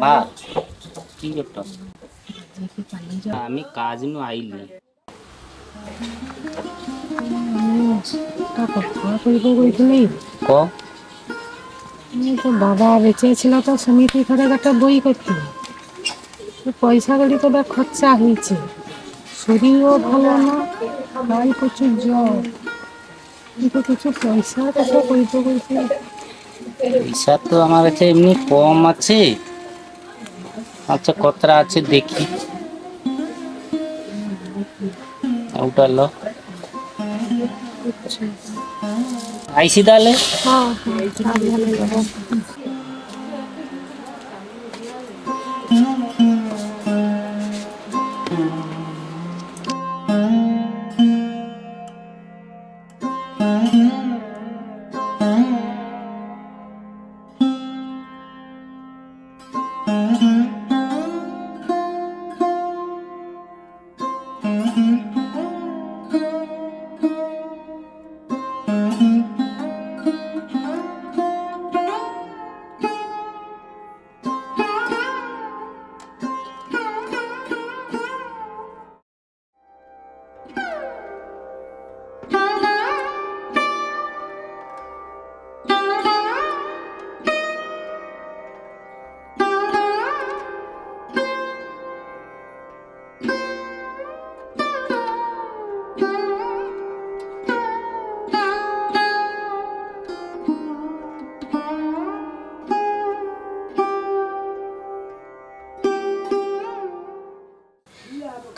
মা কি করতো আমি কাজ নু আইলি ক তো বাবা বেঁচে ছিল তো সমিতি ঘরে একটা বই করতে পয়সা কড়ি তো খরচা হয়েছে, শরীরও ভালো না, ভাই প্রচুর জ্বর, কিন্তু কিছু পয়সা টাকা করতে করতে পয়সা তো আমার কাছে এমনি কম আছে। আচ্ছা কতটা আছে দেখি, ওটা লো আইসি তাহলে। হ্যাঁ হ্যাঁ সাবধানে যাবো।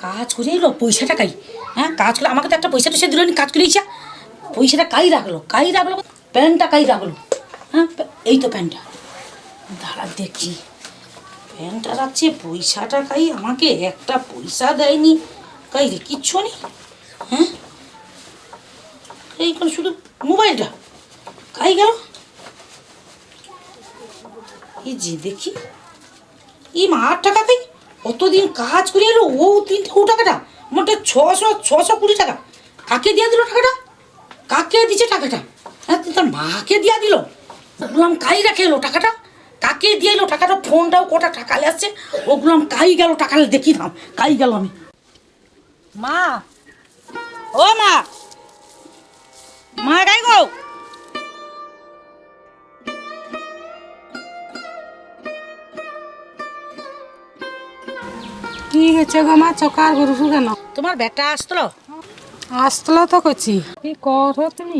কাজ করে এলো পয়সাটা কাই, হ্যাঁ কাজ করে আমাকে তো একটা পয়সা টয়সা দিল নি, কাজ করে ইচ্ছা পয়সাটা কাই রাখলো প্যান্টটা কাই রাখলো। হ্যাঁ এই তো প্যান্টটা, দাঁড়া দেখি প্যান্টটা রাখছে, পয়সাটা কাই আমাকে একটা পয়সা দেয়নি, কাই রে কিচ্ছু নেই। হ্যাঁ এইখানে শুধু মোবাইলটা কাই গেল, এই যে দেখি এই মা 8 টাকা কাই, অতদিন কাজ করে এলো ও 3 টাকাটা মোটে 620 টাকা, কাকে দিয়ে দিল টাকাটা, কাকে দিছে টাকাটা? হ্যাঁ তার মাকে দিয়া দিল, বললাম কাই রাখে এলো টাকাটা, কাকে দিয়ে এলো টাকাটা, ফোনটাও কটা টাকা আসছে, ওগুলাম কাই গেল টাকা দেখি দাম কাই গেল। আমি মা, ও মা, মা কাই গো, কি হয়েছে গো মা, চকার গরুসু কেন? তোমার বেটা আসলো? আসলো তো করছি, কি করো তুমি?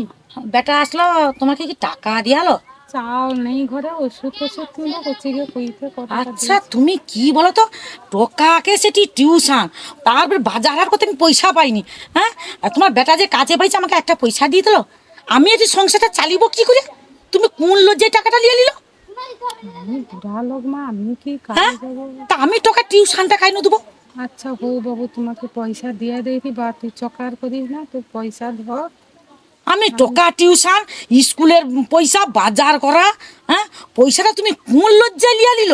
বেটা আসলো, তোমাকে কি টাকা দিয়ালো? চাল নেই ঘরে, ওষুধ টষুধ কিনবো করছি গিয়ে কইতে কথা। আচ্ছা তুমি কি বলো তো, টোকাকে সেটি টিউশন, তারপর বাজার হাট করতে আমি পয়সা পাইনি। হ্যাঁ আর তোমার বেটা যে কাজে পাইছে আমাকে একটা পয়সা দিয়ে দিল, আমি এটি সংসারটা চালিব কি করে? তুমি কোন লজ্জায় টাকাটা নিয়ে নিল? আমি বুড়া লোক মা, আমি কি হ্যাঁ কাজে যাবো? তা আমি টোকা টিউশনটা খাই না দেবো? আচ্ছা হো বাবু, তোমাকে পয়সা দিয়ে দেখি, বা তুই চকার করিস না, তুই পয়সা ধর। আমি টোকা টিউশন, স্কুলের পয়সা, বাজার করা, হ্যাঁ পয়সাটা তুমি কোন লজ্জায় লিয়া নিল?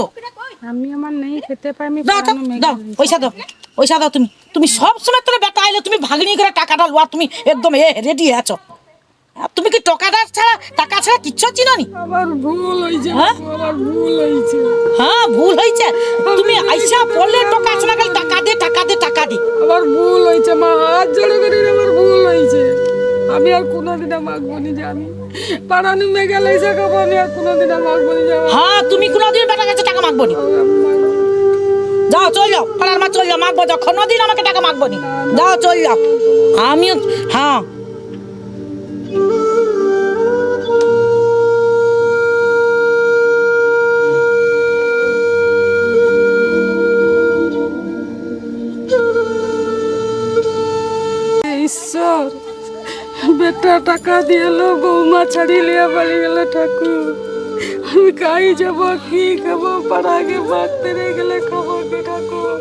আমি আমার নেই খেতে পাই, আমি দাও দাও দাও পয়সা দাও, পয়সা দাও। তুমি তুমি সব সময় তোর বেটা আইলে তুমি ভাগনি করে টাকাটা লওয়া, তুমি একদম রেডি আছো। আর তুমি কি টাকাটা ছাড়া, টাকা ছাড়া কিচ্ছু চিনো নি? আমার ভুল হয়েছে, হ্যাঁ? আমার ভুল হয়েছে। হ্যাঁ ভুল হয়েছে, তুমি আইসা বললে টাকা শোনা গেল, টাকা দে টাকা দে টাকা দে। আমার ভুল হয়েছে মা, হাত জোড়ে করি, আমার ভুল হয়েছে। আমি আর কোনোদিনও মাগবো নি যে আমি পাড়ানি মেঘে লাইসা খাবো, আমি আর কোনোদিনও মাগবো নি যে হ্যাঁ তুমি কোনোদিন বেটা কাছে টাকা মাগবো নি, যাও চল যাও, পাড়ার মা চল যাও, মাগবো যাও, কোনোদিন আমাকে টাকা মাগবো নি, যাও চল যাও। আমিও হ্যাঁ ঈশ্বর, বেটা টাকা দিয়েলো, বৌমা ছাড়ি লিয়া বাড়ি গেল ঠাকুর। আমি খাই যাবো, কি খাবো, পাড়াকে মারতে রে গেলে খাবো কি ঠাকুর?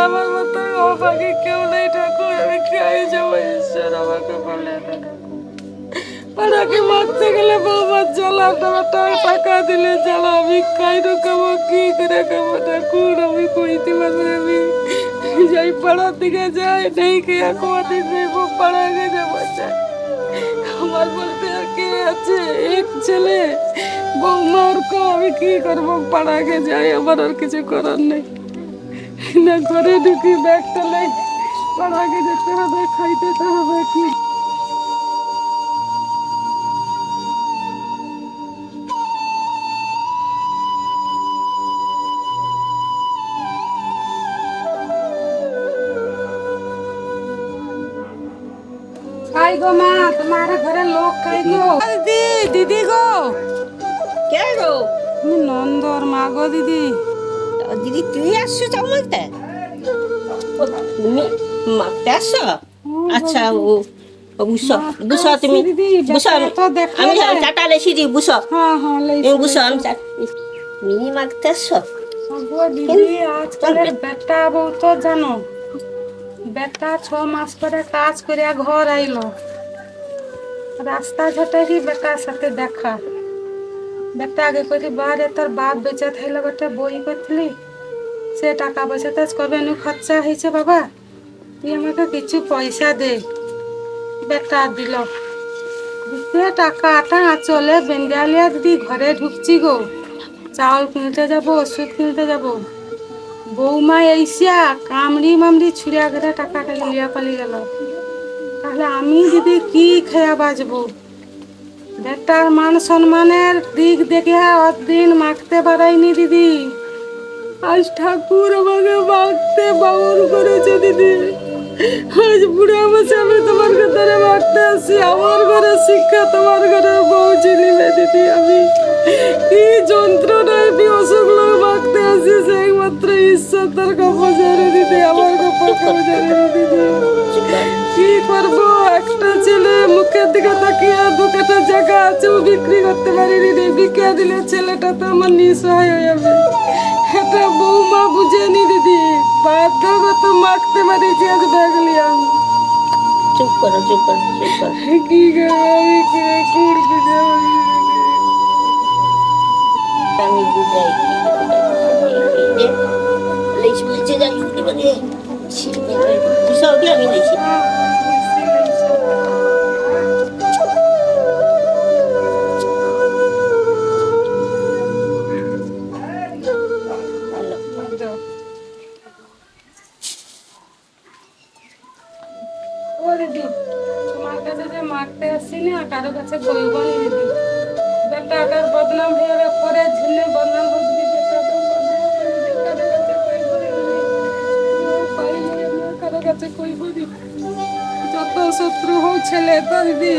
আমার মতো অভাগে কেউ নেই ঠাকুর, আমি খাই যাবো, ঈশ্বর আমাকে বলে না ঠাকুর। পাড়াকে মারতে গেলে বৌমার জ্বালা, টাকা দিলে জ্বালা, আমি খাই খাবো, কি করে খাবো ঠাকুর? আমি কইতে পারবো, আমি যাই পাড়ার দিকে যাই, নেই খেয়ে কোয়াদিন যাইবো, পাড়াকে যাবো চাই। আমার বলতে আর কে আছে? এক ছেলে, বৌমা ওর দেখো আমি কি করবো, পাড়াকে যাই, আমার আর কিছু করার নেই। না ঘরে ঢুকি ব্যাগটা নেই, পাড়াকে যেতে হবে, খাইতে তো হবে কি। খাই গো মা, তোমার ঘরে লোক খাই গো। দিদি, দিদি গো, কে গো? তুমি নন্দর মা গো দিদি। দিদি তুই আসছো চাউ মারতে? ও, তুমি মারতে আসছো? আচ্ছা ও বুঝছো বুঝছো তুমি দিদি, বুঝছো তো দেখা আমি যায়। চাটা লেছি দি বুঝছো হ্যাঁ হ্যাঁ তুমি বুঝছো আমি তুমি মারতে আসছো? গো দিদি, আজকালের বেটা বউ তো জানো, বেটা 6 মাস পরে কাজ করে ঘর আইলো, রাস্তা ঘাটে কি বেটার সাথে দেখা। বেটা আগে করি বারে তোর বাপ বেঁচে থাইলে গোটে বই করছিলি, সে টাকা পয়সা তো কবে নু খরচা হয়েছে বাবা, তুই আমাকে কিছু পয়সা দে। বেটা দিল, দিতে টাকাটা চলে বেঙ্গালিয়া দিদি ঘরে ঢুকছি গো, চাউল কিনতে যাব, ওষুধ কিনতে যাব, বৌমা এসিয়া কামড়ি মামড়ি ছুড়িয়া ঘরে টাকাটা লিয়া পালি গেল। তাহলে আমি দিদি কি খেয়া বাঁচবো? বেটার মান সম্মানের দিক দেখে দিন মাখতে পারাইনি দিদি, আজ ঠাকুর আমাকে মাখতে বারণ করেছে দিদি। আজ বুড়া বসে আমি তোমার ঘরে মাখতে আসি, আমার ঘরে শিক্ষা, তোমার ঘরে বউ চিনিবে দিদি। আমি কি যন্ত্রণায় অসুখ লোক মাখতে আসি, সেই মাত্র ঈশ্বর তার কপাল জানে দিদি, আমার কপাল কেউ জানে না দিদি। কি করবো, একটা ছেলে মুখের দিকে তাকিয়ে 2 কাঠা জায়গা আছে, ও বিক্রি করতে পারিনি রে, বিকে দিলে ছেলেটা তো আমার নিঃসহায় হয়ে যাবে। এটা বৌমা বুঝেনি দিদি, বাধ্যগত মাখতে পারিছি আজ ব্যাগলি আমি। চুপ করো চুপ করো চুপ করো কি করবো আমি, কুড় বুঝে আমি বুঝাই লেছি বলছে যাই মানে বুঝছো কি আমি লেছি ও দিদি, তোমার কাছে যে মারতে আসছি না, কারো কাছে কইব নি দিদি, বেটাটার বদনাম হয়ে যাবে, পরে ঝিলে বদনাম হবে দিদি, বেটাটার বদনাম হবে দিদি, কারো কাছে কইব নি দিদি, পাইলে আমি কারো কাছে কইব দিদি, যত শত্রু হোক ছেলে তো দিদি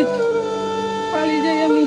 পালিয়ে যাই আমি।